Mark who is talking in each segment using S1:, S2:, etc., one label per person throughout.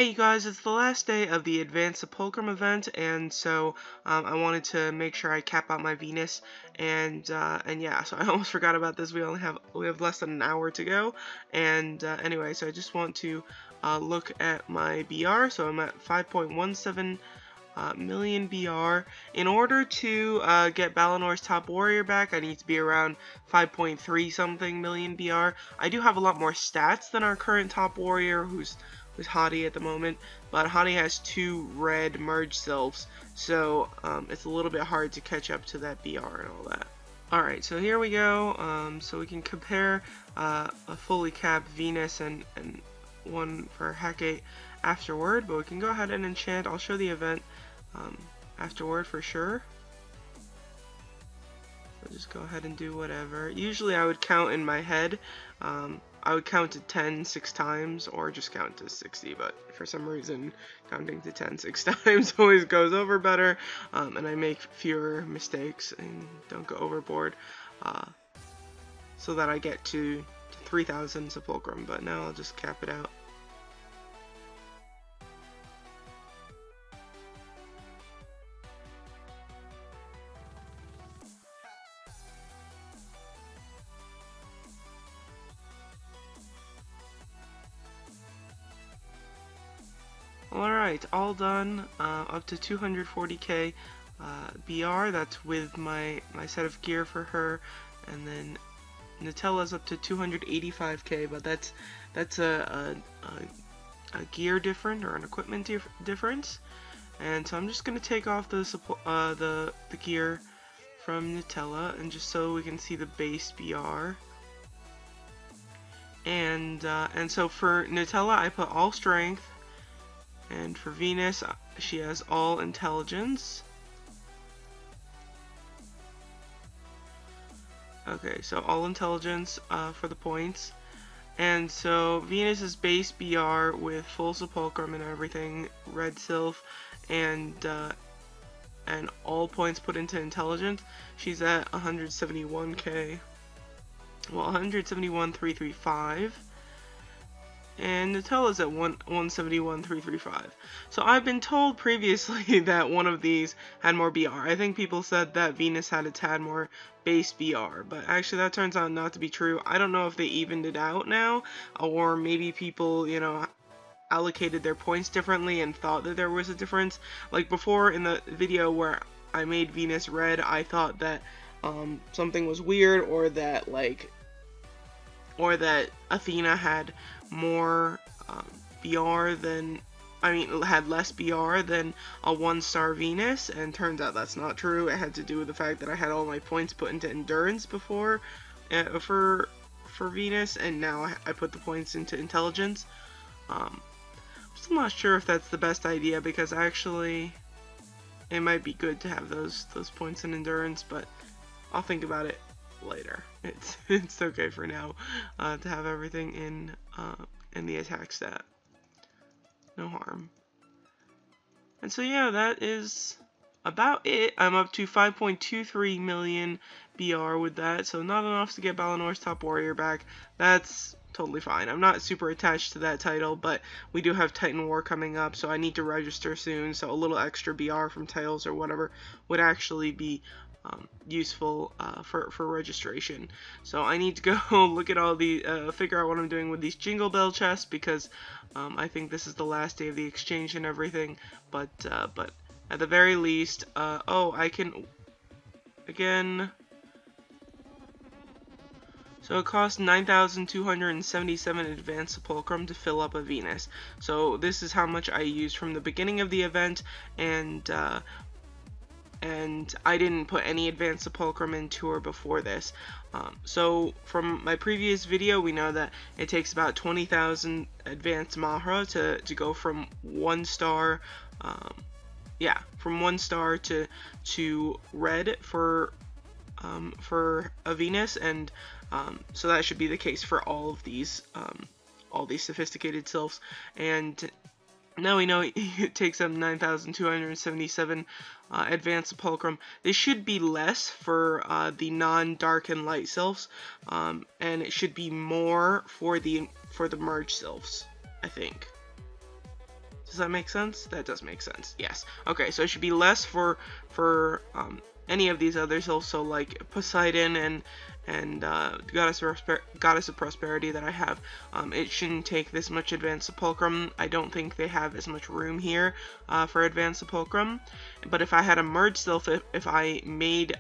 S1: Hey you guys, it's the last day of the Advanced Sepulchrum event, and so I wanted to make sure I cap out my Venus, and yeah, so I almost forgot about this. We have less than an hour to go, and anyway, so I just want to look at my BR. So I'm at 5.17 million BR. In order to get Balinor's top warrior back, I need to be around 5.3 something million BR. I do have a lot more stats than our current top warrior, who's Hottie at the moment, but Hottie has 2 red merge sylphs, so it's a little bit hard to catch up to that BR and all that. Alright, so here we go. So we can compare a fully capped Venus and one for Hecate afterward, but we can go ahead and enchant. I'll show the event afterward for sure. So just go ahead and do whatever. Usually I would count in my head. I would count to 10 6 times, or just count to 60, but for some reason counting to 10 6 times always goes over better, and I make fewer mistakes and don't go overboard, so that I get to 3,000 Sepulchrum, but now I'll just cap it out. Alright, all done, up to 240k BR, that's with my set of gear for her, and then Nutella's up to 285k, but that's a gear difference, or an equipment difference, and so I'm just going to take off the gear from Nutella, and just so we can see the base BR. And so for Nutella I put all strength, and for Venus, she has all intelligence. Okay, so all intelligence for the points. And so Venus's base BR with full Sepulchrum and everything, red Sylph, and all points put into intelligence, she's at 171k. Well, 171,335. And Nutella's at 171,335. So I've been told previously that one of these had more BR. I think people said that Venus had a tad more base BR, but actually that turns out not to be true. I don't know if they evened it out now, or maybe people, you know, allocated their points differently and thought that there was a difference. Like before in the video where I made Venus red, I thought that something was weird, or that Athena had more BR than, had less BR than a 1-star Venus, and turns out that's not true. It had to do with the fact that I had all my points put into endurance before for Venus, and now I put the points into intelligence. I'm still not sure if that's the best idea, because actually it might be good to have those points in endurance, but I'll think about it later. It's okay for now to have everything in the attack stat. No harm. And so yeah, that is about it. I'm up to 5.23 million BR with that, so not enough to get Balinor's top warrior back. That's totally fine. I'm not super attached to that title, but we do have Titan War coming up, so I need to register soon, so a little extra BR from titles or whatever would actually be useful for registration. So I need to go look at all the figure out what I'm doing with these Jingle Bell chests, because I think this is the last day of the exchange and everything, but at the very least, oh, I can again. So it costs 9,277 advanced Sepulchrum to fill up a Venus. So this is how much I used from the beginning of the event, and I didn't put any advanced Sepulchrum into her before this. So from my previous video, we know that it takes about 20,000 advanced Mahra to go from 1-star, from 1-star to red for a Venus, and so that should be the case for all these sophisticated sylphs. And now we know it takes up 9,277 advanced Sepulchrum. They should be less for the non-dark and light sylphs, and it should be more for the merge sylphs, I think. Does that make sense? That does make sense. Yes. Okay, so it should be less for any of these others, also like Poseidon and Goddess of Prosperity that I have. It shouldn't take this much Advanced Sepulchrum. I don't think they have as much room here for Advanced Sepulchrum. But if I had a merge Sylph, if I made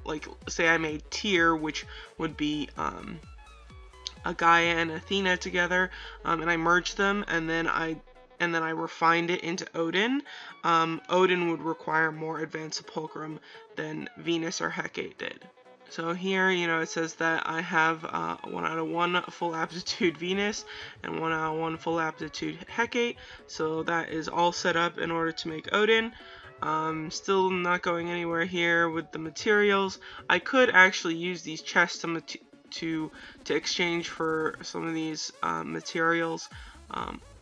S1: like say I made Tyr, which would be a Gaia and Athena together, and I merged them, and then I refined it into Odin. Odin would require more Advanced Sepulchrum than Venus or Hecate did. So here, you know, it says that I have 1 out of 1 full aptitude Venus and 1 out of 1 full aptitude Hecate. So that is all set up in order to make Odin. Still not going anywhere here with the materials. I could actually use these chests to exchange for some of these materials.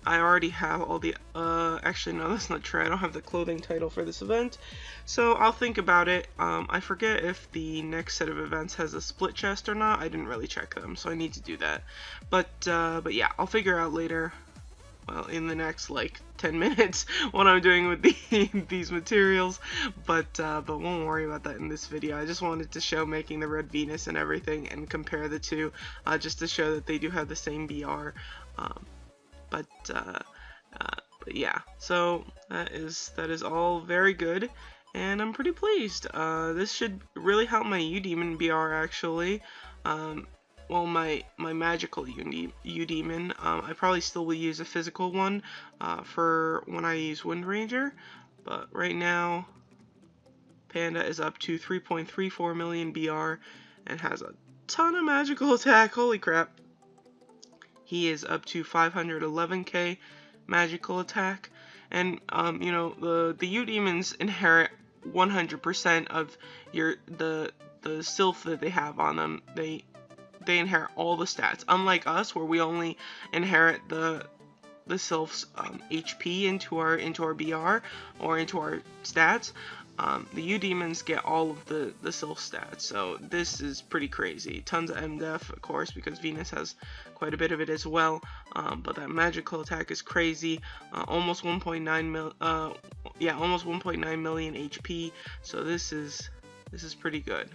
S1: I already have all the, actually no, that's not true. I don't have the clothing title for this event, so I'll think about it. I forget if the next set of events has a split chest or not. I didn't really check them, so I need to do that. But yeah, I'll figure out later, well, in the next, like, 10 minutes what I'm doing with these materials, but won't worry about that in this video. I just wanted to show making the Red Venus and everything and compare the two, just to show that they do have the same BR. But yeah, so that is all very good, and I'm pretty pleased. This should really help my U-Demon BR, actually. Well, my magical U-Demon. I probably still will use a physical one for when I use Wind Ranger, but right now Panda is up to 3.34 million BR and has a ton of magical attack. Holy crap. He is up to 511k magical attack, and you know, the U-Demons inherit 100% of the Sylph that they have on them. They inherit all the stats, unlike us, where we only inherit the Sylph's HP into our BR or into our stats. The U-Demons get all of the Sylph stats, so this is pretty crazy. Tons of MDef, of course, because Venus has quite a bit of it as well, but that magical attack is crazy. Almost 1.9 million HP, so this is pretty good.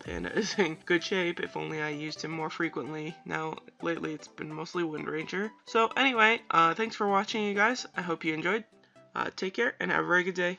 S1: Panda is in good shape, if only I used him more frequently. Now, lately it's been mostly Wind Ranger. So anyway, thanks for watching, you guys. I hope you enjoyed. Take care, and have a very good day.